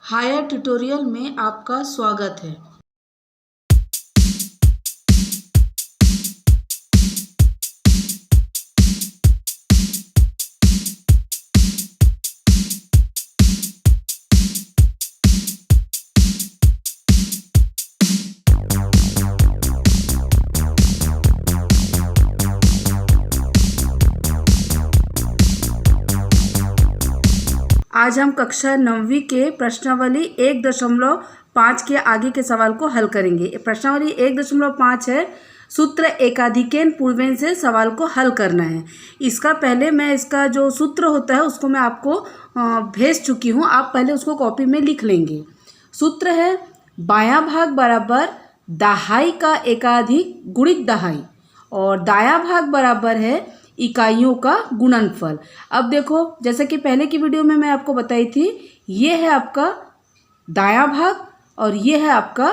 Higher tutorial में आपका स्वागत है। आज हम कक्षा 9वीं के प्रश्नावली 1.5 के आगे के सवाल को हल करेंगे। प्रश्नावली 1.5 है, सूत्र एकाधिकेन पूर्वेन से सवाल को हल करना है। इसका पहले मैं इसका जो सूत्र होता है उसको मैं आपको भेज चुकी हूँ, आप पहले उसको कॉपी में लिख लेंगे। सूत्र है बायां भाग बराबर दहाई का एकाधिक गुणित दहाई और दायां भाग बराबर है इकाइयों का गुणनफल। अब देखो, जैसे कि पहले की वीडियो में मैं आपको बताई थी, ये है आपका दायां भाग और ये है आपका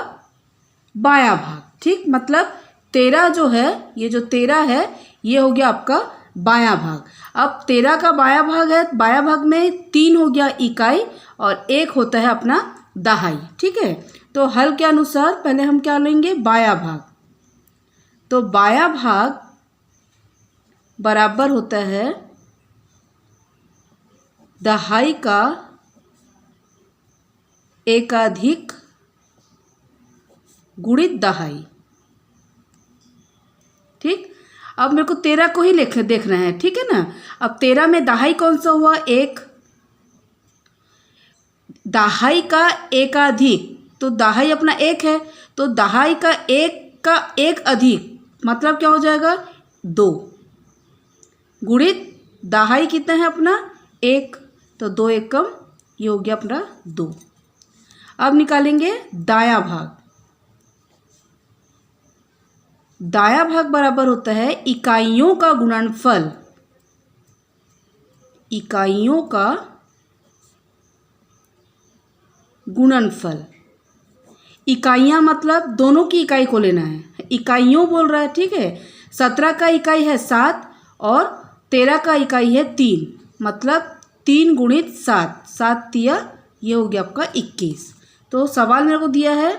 बायां भाग। ठीक, मतलब 13 जो है, ये जो 13 है ये हो गया आपका बायां भाग। अब 13 का बायां भाग है, बायां भाग में 3 हो गया इकाई और 1 होता है अपना दहाई। ठीक है, तो हल के अनुसार पहले हम क्या लेंगे, बायां भाग। तो बायां भाग बराबर होता है दहाई का एकाधिक गुणित दहाई। ठीक, अब मेरे को 13 को ही देखना है, ठीक है ना। अब 13 में दहाई कौन सा हुआ, 1। दहाई का एकाधिक, तो दहाई अपना 1 है, तो दहाई का 1 अधिक मतलब क्या हो जाएगा, 2 गुणित दहाई कितना है अपना 1, तो 2 एकम, ये हो गया अपना 2। अब निकालेंगे दायां भाग। दायां भाग बराबर होता है इकाइयों का गुणनफल। इकाइयों का गुणनफल, इकाइयां मतलब दोनों की इकाई को लेना है, इकाइयों बोल रहा है। ठीक है, 17 का इकाई है 7 और 13 का इकाई है 3, मतलब 3 गुणित 7, 7 तिया, ये हो गया आपका 21। तो सवाल मेरे को दिया है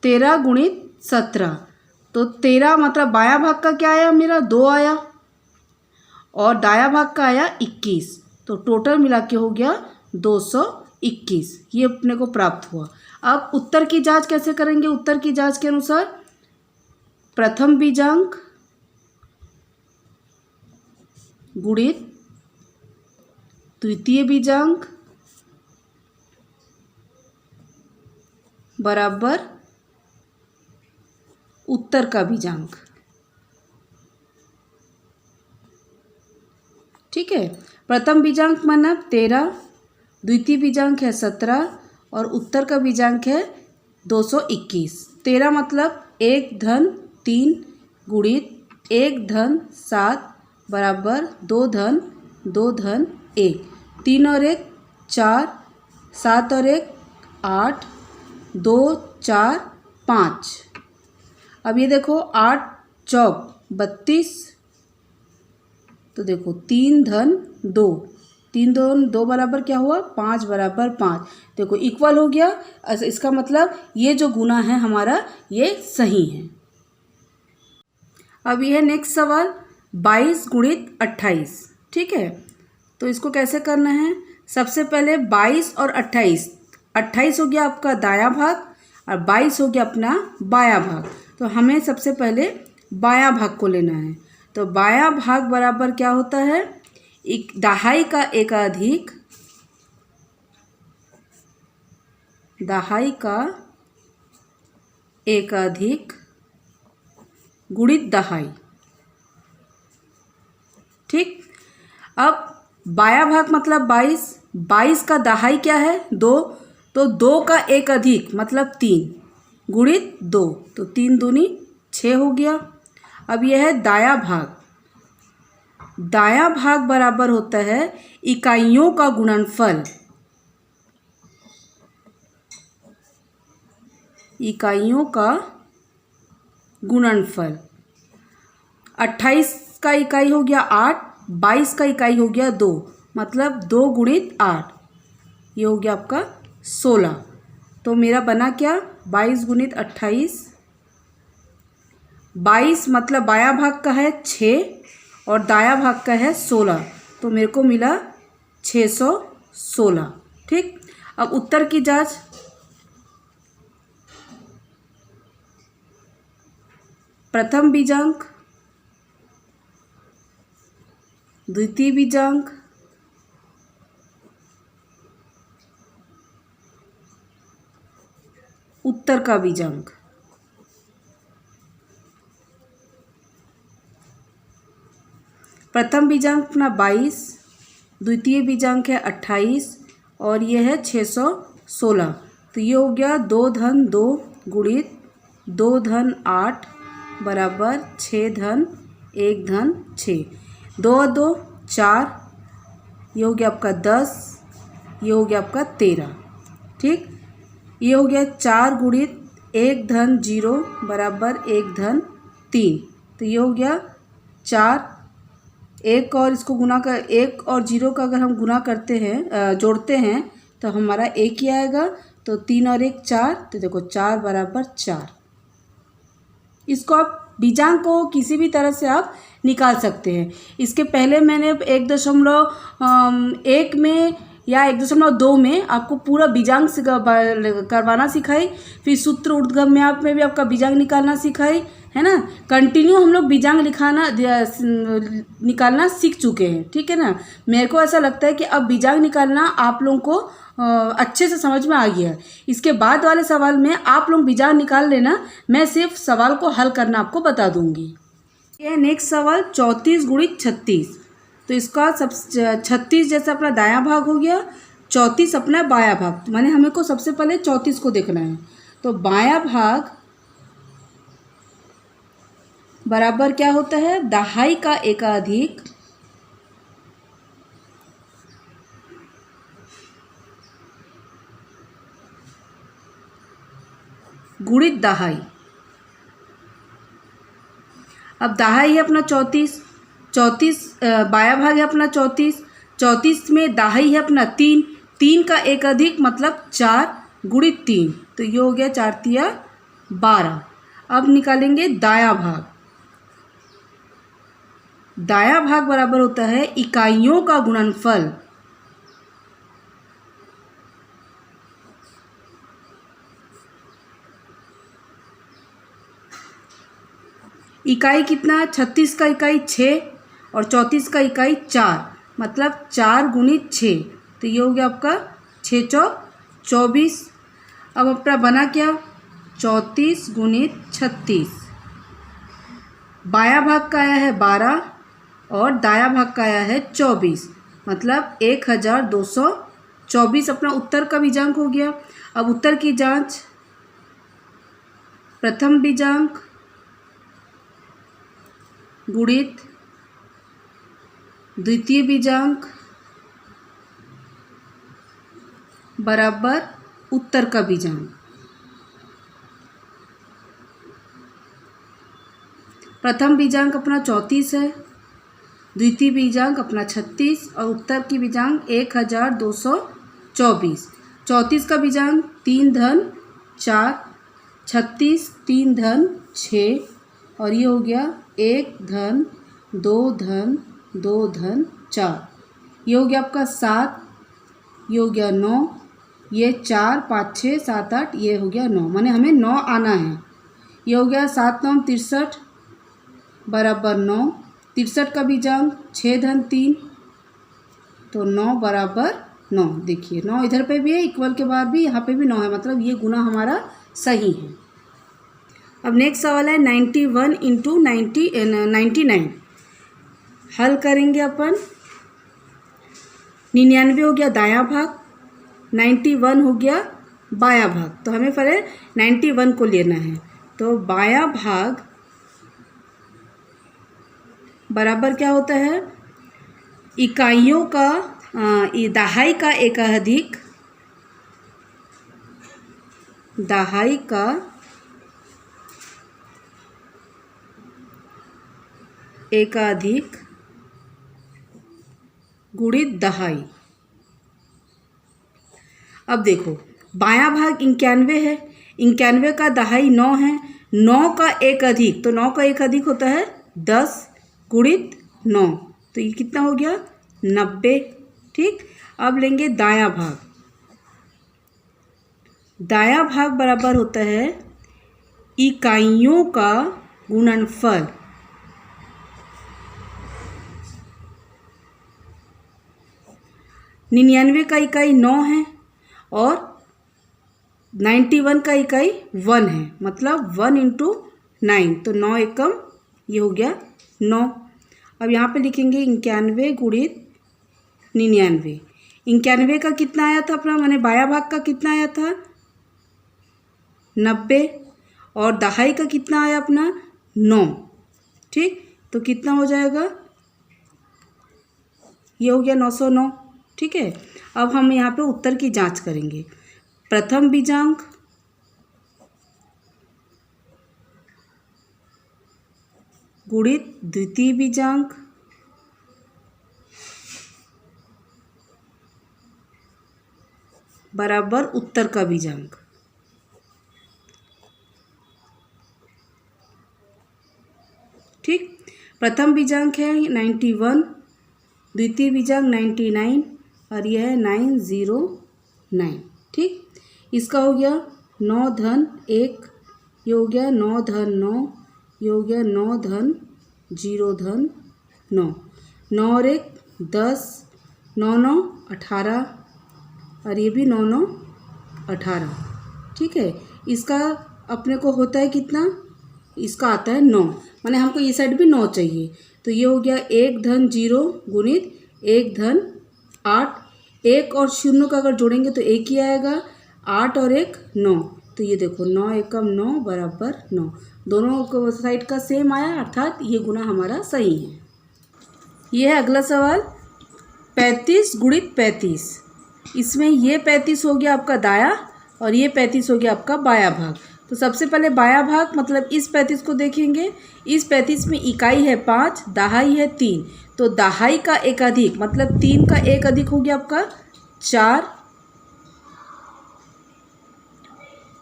13 गुणित 17, तो 13 मतलब बायां भाग का क्या आया, मेरा 2 आया और दायां भाग का आया 21, तो टोटल मिला के हो गया 221, ये अपने को प्राप्त हुआ। अब उत्तर की जांच कैसे करेंगे, उत्तर की जांच के अनुसार प्रथम बीजांक गुणित द्वितीय बीजांक बराबर उत्तर का बीजांक। ठीक है, प्रथम बीजांक माना 13, द्वितीय बीजांक है 17 और उत्तर का बीजांक है 221। 13 मतलब 1 धन 3 गुणित 1 धन 7 बराबर 2 धन 1, 3 और 1 4, 7 और 1 8, 2 4 5। अब ये देखो 8 चौक 32, तो देखो 3 धन 2, 3 2 बराबर क्या हुआ, 5 बराबर 5। देखो इक्वल हो गया, इसका मतलब ये जो गुना है हमारा ये सही है। अब ये है नेक्स्ट सवाल 22 गुणित 28। ठीक है, तो इसको कैसे करना है, सबसे पहले 22 और 28, 28 हो गया आपका दायां भाग और 22 हो गया अपना बायां भाग। तो हमें सबसे पहले बायां भाग को लेना है। तो बायां भाग बराबर क्या होता है, दहाई का एकाधिक, दहाई का एकाधिक गुणित दहाई। ठीक, अब बायां भाग मतलब 22, 22 का दहाई क्या है 2, तो 2 का 1 अधिक मतलब 3 गुणित 2, तो 3 दूनी 6 हो गया। अब यह है दायां भाग। दायां भाग बराबर होता है इकाइयों का गुणनफल। इकाइयों का गुणनफल, 28 का इकाई हो गया 8, 22 का इकाई हो गया 2, मतलब 2 गुणित 8, ये हो गया आपका 16। तो मेरा बना क्या, 22 गुणित 28। 22 मतलब बायां भाग का है 6 और दायां भाग का है 16, तो मेरे को मिला 616। ठीक, अब उत्तर की जांच। प्रथम बीजांक, द्वितीय बीजांक, उत्तर का बीजांक। प्रथम बीजांक अपना 22, द्वितीय बीजांक है 28 और ये है 616। तो ये हो गया 2 धन 2 गुणित 2 धन 8 बराबर 6 धन 1 धन 6। 2 और 2 4, ये हो गया आपका 10, ये हो गया आपका 13। ठीक, ये हो गया 4 गुणित 1 धन 0 बराबर 1 धन 3। तो ये हो गया 4, एक और इसको गुना कर, 1 और 0 का अगर हम गुना करते हैं, जोड़ते हैं तो हमारा 1 ही आएगा। तो 3 और 1 4, तो देखो 4 बराबर 4। इसको आप बीजांक को किसी भी तरह से आप निकाल सकते हैं। इसके पहले मैंने 1.1 में या 1.2 में आपको पूरा बीजांक करवाना सिखाई, फिर सूत्र ऊर्ध्वगम में आप में भी आपका बीजांक निकालना सिखाई, है ना। कंटिन्यू हम लोग बीजांक निकालना सीख चुके हैं, ठीक है ना। मेरे को ऐसा लगता है कि अब बीजांक निकालना आप लोगों को अच्छे से समझ में आ गया है। इसके बाद वाले सवाल में आप लोग बीजांक निकाल लेना, मैं सिर्फ सवाल को हल करना आपको बता दूंगी। ये नेक्स्ट सवाल 34 गुणित 36। तो इसका 36 जैसा अपना दायां भाग हो गया, 34 अपना बायां भाग, माने हमें को सबसे पहले 34 को देखना है। तो बायां भाग बराबर क्या होता है, दहाई का एकाधिक गुणित दहाई। अब दहाई है अपना 34, 34 बायां भाग है अपना 34, 34 में दहाई है अपना 3, 3 का एक अधिक मतलब 4 गुणित 3, तो ये हो गया 4 तिया 12। अब निकालेंगे दायां भाग। दायां भाग बराबर होता है इकाइयों का गुणनफल। इकाई कितना, 36 का इकाई 6 और 34 का इकाई 4, मतलब 4 गुणित 6, तो ये हो गया आपका 6 चौक 24। अब अपना बना क्या, 34 गुणित 36। बायां भाग का आया है 12 और दायां भाग का आया है 24, मतलब 1224 अपना उत्तर का बीजांक हो गया। अब उत्तर की जांच। प्रथम बीजांक गुणित द्वितीय बीजांक बराबर उत्तर का बीजांक। प्रथम बीजांक अपना 34 है, द्वितीय बीजांक अपना 36 और उत्तर की बीजांक 1224। 34 का बीजांक 3 धन 4, 36 3 धन 6 और ये हो गया 1 धन 2 धन 2 धन 4, ये हो गया आपका 7, ये हो गया 9, ये 4 5 6 7 8, ये हो गया 9, माने हमें 9 आना है। ये हो गया 7 9 63 बराबर 9, 63 का बीजांक 6 धन 3, तो 9 बराबर 9। देखिए 9 इधर पे भी है, इक्वल के बाद भी यहाँ पे भी 9 है, मतलब ये गुना हमारा सही है। अब नेक्स्ट सवाल है 91 इंटू 99। हल करेंगे अपन। 99 हो गया दायां भाग, 91 हो गया बायां भाग, तो हमें पहले 91 को लेना है। तो बायां भाग बराबर क्या होता है, इकाइयों का दहाई का एकाधिक, दहाई का एकाधिक गुणित दहाई। अब देखो बायां भाग 91 है, 91 का दहाई 9 है, 9 का एक अधिक, तो 9 का एक अधिक होता है 10 गुणित 9, तो ये कितना हो गया 90। ठीक, अब लेंगे दायां भाग। दायां भाग बराबर होता है इकाइयों का गुणनफल। 99 का इकाई 9 है और 91 का इकाई 1 है, मतलब 1 × 9, तो 9 एकम ये हो गया 9। अब यहाँ पे लिखेंगे 91 गुणित 99। 91 का कितना आया था अपना, माने बायां भाग का कितना आया था 90, और दहाई का कितना आया अपना 9। ठीक, तो कितना हो जाएगा, ये हो गया 909। ठीक है, अब हम यहाँ पे उत्तर की जांच करेंगे। प्रथम बीजांक गुणित द्वितीय बीजांक बराबर उत्तर का बीजांक। ठीक, प्रथम बीजांक है 91, द्वितीय बीजांक 99 और यह है 909। ठीक, इसका हो गया 9 धन 1, ये हो गया 9 धन 9, ये हो गया 9 धन 0 धन 9, 9 और 1 10, 9 9 18 और ये भी 9 9 18। ठीक है, इसका अपने को होता है कितना, इसका आता है 9, माने हमको ये साइड भी 9 चाहिए, तो ये हो गया 1 धन 0 गुणित 1 धन 8, 1 और 0 का अगर जोड़ेंगे तो 1 ही आएगा, 8 और 1 9, तो ये देखो 9 एकम 9 बराबर 9, दोनों साइड का सेम आया, अर्थात ये गुना हमारा सही है। ये है अगला सवाल 35 गुणित 35। इसमें ये 35 हो गया आपका दाया और ये 35 हो गया आपका बाया भाग। तो सबसे पहले बाया भाग मतलब इस 35 को देखेंगे, इस 35 में इकाई है 5, दहाई है 3, तो दहाई का एक अधिक मतलब 3 का एक अधिक हो गया आपका 4,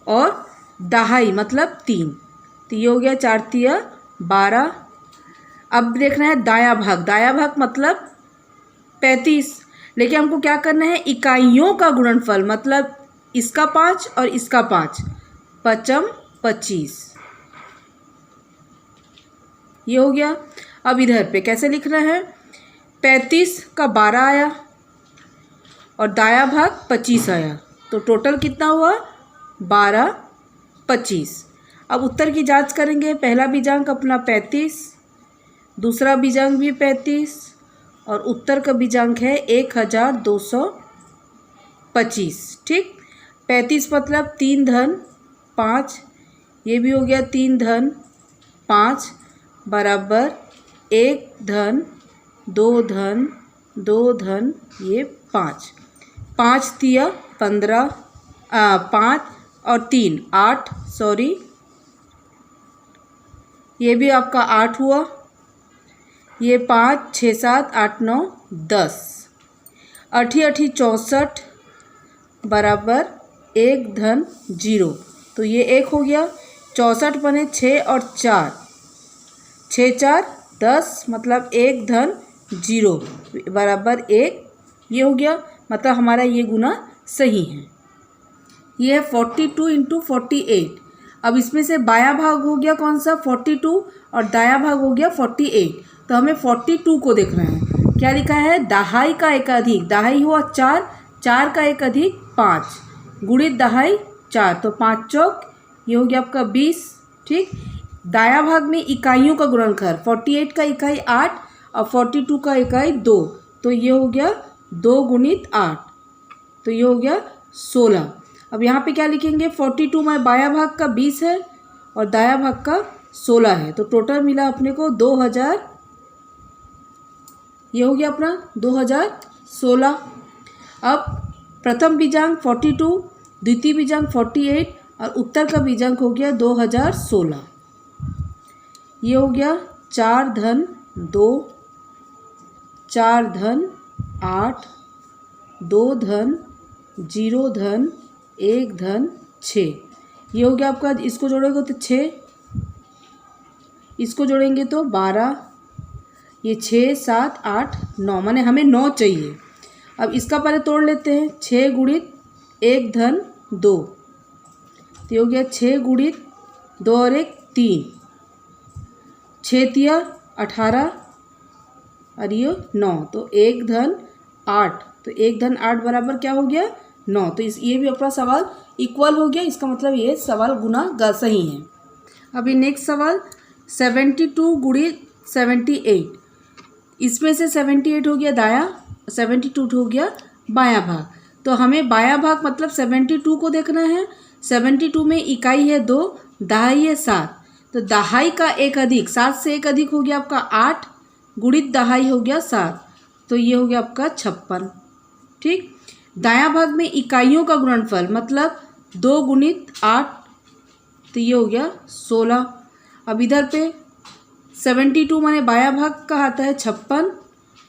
और दहाई मतलब 3, तो ये हो गया 4 तिया 12। अब देखना है दाया भाग, दाया भाग मतलब 35, लेकिन हमको क्या करना है इकाइयों का गुणनफल, मतलब इसका 5 और इसका 5, 5 25, ये हो गया। अब इधर पे कैसे लिख रहे हैं, 35 का 12 आया और दाया भाग 25 आया, तो टोटल कितना हुआ 12 25। अब उत्तर की जांच करेंगे। पहला बीजांक अपना 35, दूसरा बीजांक भी 35 और उत्तर का बीजांक है 1225। ठीक, 35 मतलब 3 धन 5, ये भी हो गया 3 धन 5 बराबर 1 धन 2 धन 2 धन ये 5, 5 तिया 15, 5 और 3 8, सॉरी ये भी आपका 8 हुआ, ये 5 6 7 8 9 10, 8 8 64 बराबर 1 धन 0, तो ये 1 हो गया। 64 बने 6 और 4, 6 4 10 मतलब 1 धन 0 बराबर 1, ये हो गया, मतलब हमारा ये गुना सही है। ये है 42 × 48। अब इसमें से बायां भाग हो गया कौन सा 42 और दाया भाग हो गया 48, तो हमें 42 को देखना है। क्या लिखा है, दहाई का एक अधिक, दहाई हुआ 4, 4 का एक अधिक 5 गुणित दहाई 4, तो 5 चौक ये हो गया आपका 20। ठीक, दाया भाग में इकाइयों का गुणनखर 48 का इकाई 8 और 42 का इकाई 2, तो ये हो गया 2 गुणित 8, तो ये हो गया 16। अब यहाँ पे क्या लिखेंगे 42 में बाया भाग का 20 है और दाया भाग का 16 है, तो टोटल मिला अपने को 2000, ये हो गया अपना 2016। अब प्रथम बीजांक 42, द्वितीय बीजांक 48 और उत्तर का बीजांक हो गया 2016, ये हो गया 4 धन 2, 4 धन 8, 2 धन 0 धन 1 धन 6, ये हो गया आपका। इसको जोड़ोगे तो 6, इसको जोड़ेंगे तो 12, ये 6 7 8 9, माने हमें 9 चाहिए। अब इसका पहले तोड़ लेते हैं। 6 गुणित 1 धन 2, तो ये हो गया 6 गुणित 2 और 1 3, 6 तिया 18 और ये 9, तो 1 धन 8, तो 1 धन 8 बराबर क्या हो गया 9। तो ये भी अपना सवाल इक्वल हो गया, इसका मतलब ये सवाल गुना सही है। अभी नेक्स्ट सवाल 72 गुणित 78, इसमें से 78 हो गया दाया, 72 हो गया बायां भाग। तो हमें बायां भाग मतलब 72 को देखना है। 72 में इकाई है 2, दहाई है 7, तो दहाई का 1 अधिक 7 से 1 अधिक हो गया आपका 8 गुणित दहाई हो गया 7, तो ये हो गया आपका 56। ठीक, दायां भाग में इकाइयों का गुणनफल मतलब 2 गुणित 8, तो ये हो गया 16। अब इधर पे 72 माने बायां भाग का आता है 56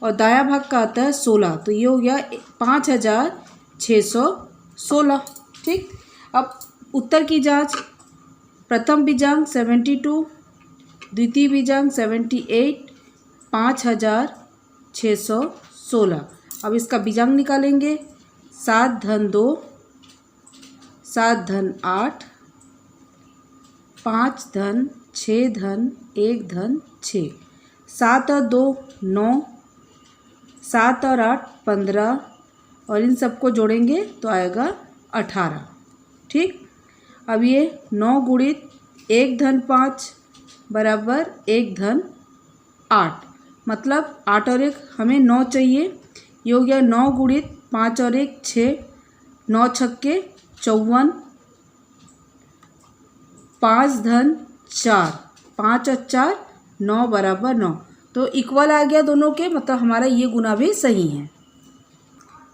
और दायां भाग का आता है 16, तो ये हो गया 5616। ठीक, अब उत्तर की जांच। प्रथम बीजांक 72, द्वितीय बीजांक 78, 5616। अब इसका बीजांक निकालेंगे। 7 धन 2, 7 धन 8, 5 धन 6 धन 1 धन 6, 7 और 2 9, 7 और 8 15, और इन सबको जोड़ेंगे तो आएगा 18। ठीक, अब ये 9 गुणित 1 धन 5 बराबर 1 धन 8, मतलब 8 और 1 हमें 9 चाहिए। ये हो गया 9 गुणित 5 और 1 6, 9 छक्के 54, 5 धन 4, 5 और 4 9 बराबर 9, तो इक्वल आ गया दोनों के, मतलब हमारा ये गुना भी सही है।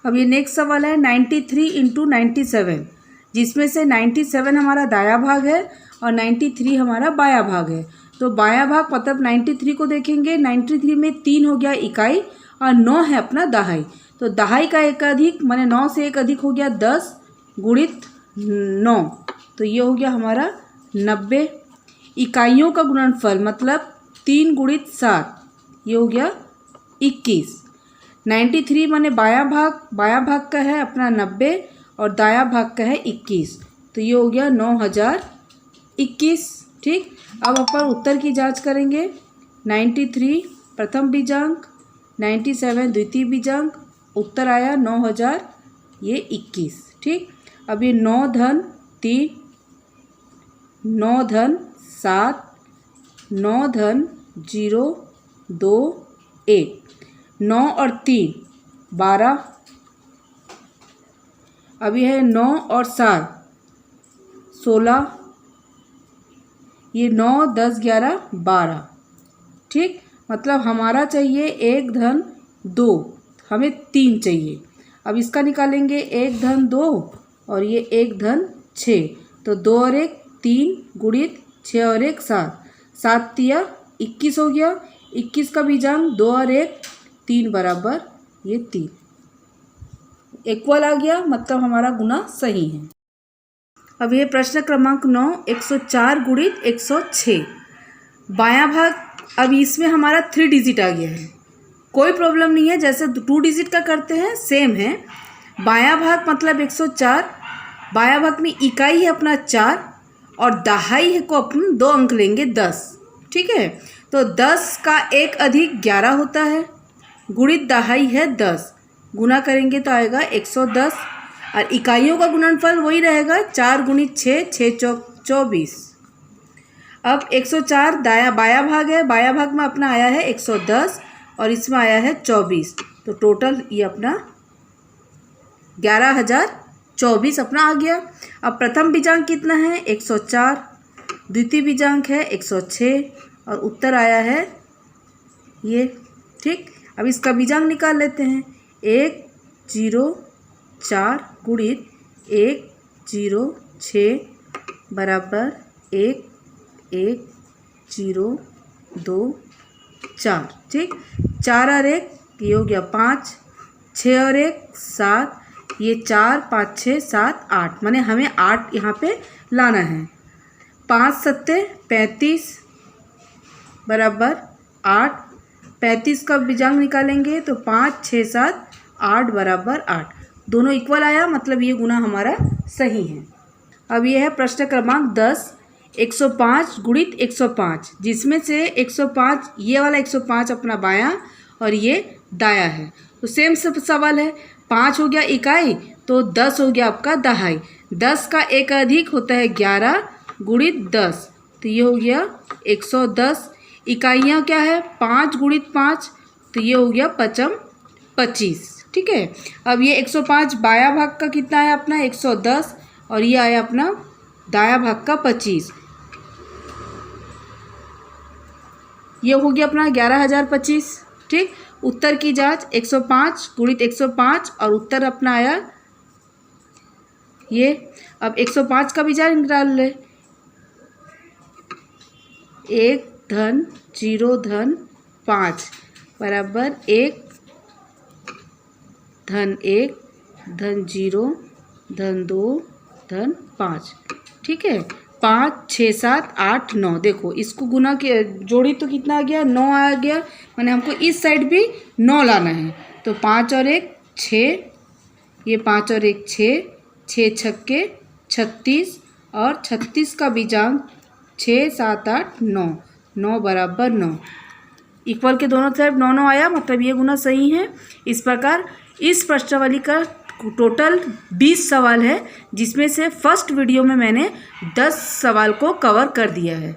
अब ये नेक्स्ट सवाल है 93 इंटू 97, जिसमें से 97 हमारा दाया भाग है और 93 हमारा बाया भाग है। तो बाया भाग मतलब 93 को देखेंगे। 93 में 3 हो गया इकाई और 9 है अपना दहाई, तो दहाई का 1 अधिक माने 9 से 1 अधिक हो गया 10 गुणित 9, तो ये हो गया हमारा 90। इकाइयों का गुणनफल मतलब 3 गुणित 7, ये हो गया 21। 93 माने बाया भाग का है अपना 90 और दाया भाग का है 21, तो ये हो गया 9021। ठीक, अब अपन उत्तर की जांच करेंगे। 93 प्रथम बीजांक, 97 द्वितीय बीजांक, उत्तर आया 9021। ठीक, अब ये 9 धन 3, 9 धन 7, 9 धन 0 2 1, 9 और 3 12, अब यह है 9 और 7 16, ये 9 10 11 12। ठीक, मतलब हमारा चाहिए 1 धन 2, हमें 3 चाहिए। अब इसका निकालेंगे 1 धन 2 और ये 1 धन 6, तो 2 और 1 3 गुणित 6 और 1 7, 7 तिया 21 हो गया। 21 का बीजांक 2 और 1 3 बराबर ये 3, इक्वल आ गया, मतलब हमारा गुना सही है। अब ये प्रश्न क्रमांक 9 104 गुणित 106, बायां भाग। अब इसमें हमारा 3 डिजिट आ गया है, कोई प्रॉब्लम नहीं है, जैसे 2 डिजिट का करते हैं सेम है। बायां भाग मतलब 104, बायां भाग में इकाई है अपना 4 और दहाई है को अपन 2 अंक लेंगे 10। ठीक है, तो 10 का 1 अधिक 11 होता है गुणित दहाई है 10, गुना करेंगे तो आएगा 110, और इकाइयों का गुणनफल वही रहेगा 4 गुणित 6 6 चौक 24। अब 104 बाया भाग है, बाया भाग में अपना आया है 110 और इसमें आया है 24, तो टोटल ये अपना 11024 अपना आ गया। अब प्रथम बीजांक कितना है 104, द्वितीय बीजांक है 106 और उत्तर आया है ये। ठीक, अब इसका बीजांक निकाल लेते हैं। 104 गुणित 106 बराबर 11024। ठीक, 4 और 1 ये हो गया 5, 6 और 1 7, ये 4 5 6 7 8, माने हमें 8 यहाँ पे लाना है। 5 सत्ते 35 बराबर 8। 35 का बीजांक निकालेंगे तो 5 6 7 8 बराबर 8, दोनों इक्वल आया, मतलब ये गुना हमारा सही है। अब ये है प्रश्न क्रमांक 10, 105 गुणित 105, जिसमें से 105 ये वाला 105 अपना बायां और ये दाया है। तो सेम सब सवाल है, 5 हो गया इकाई तो 10 हो गया आपका दहाई। 10 का एक अधिक होता है 11 गुणित 10, तो ये हो गया 110। इकाइयाँ क्या है 5 गुणित 5, तो ये हो गया 5 25। ठीक है, अब ये 105 बाया भाग का कितना है अपना 110 और ये आया अपना दाया भाग का 25, ये हो गया अपना 11,025। ठीक, उत्तर की जांच 105 गुणित 105 और उत्तर अपना आया ये। अब 105 का बीजांक निकाल ले, 1 धन 0 धन 5 बराबर 1 धन 1 धन 0 धन 2 धन 5। ठीक है, 5 6 7 8 9, देखो इसको गुना के जोड़ी तो कितना आ गया 9 आ गया, माने हमको इस साइड भी 9 लाना है। तो 5 और 1 6, ये 5 और 1 6, 6 छक्के 36 और 36 का बीजांक 6 7 8 9, 9 बराबर 9, इक्वल के दोनों तरफ 9 9 आया, मतलब ये गुना सही है। इस प्रकार इस प्रश्नावली का टोटल 20 सवाल है, जिसमें से फर्स्ट वीडियो में मैंने 10 सवाल को कवर कर दिया है।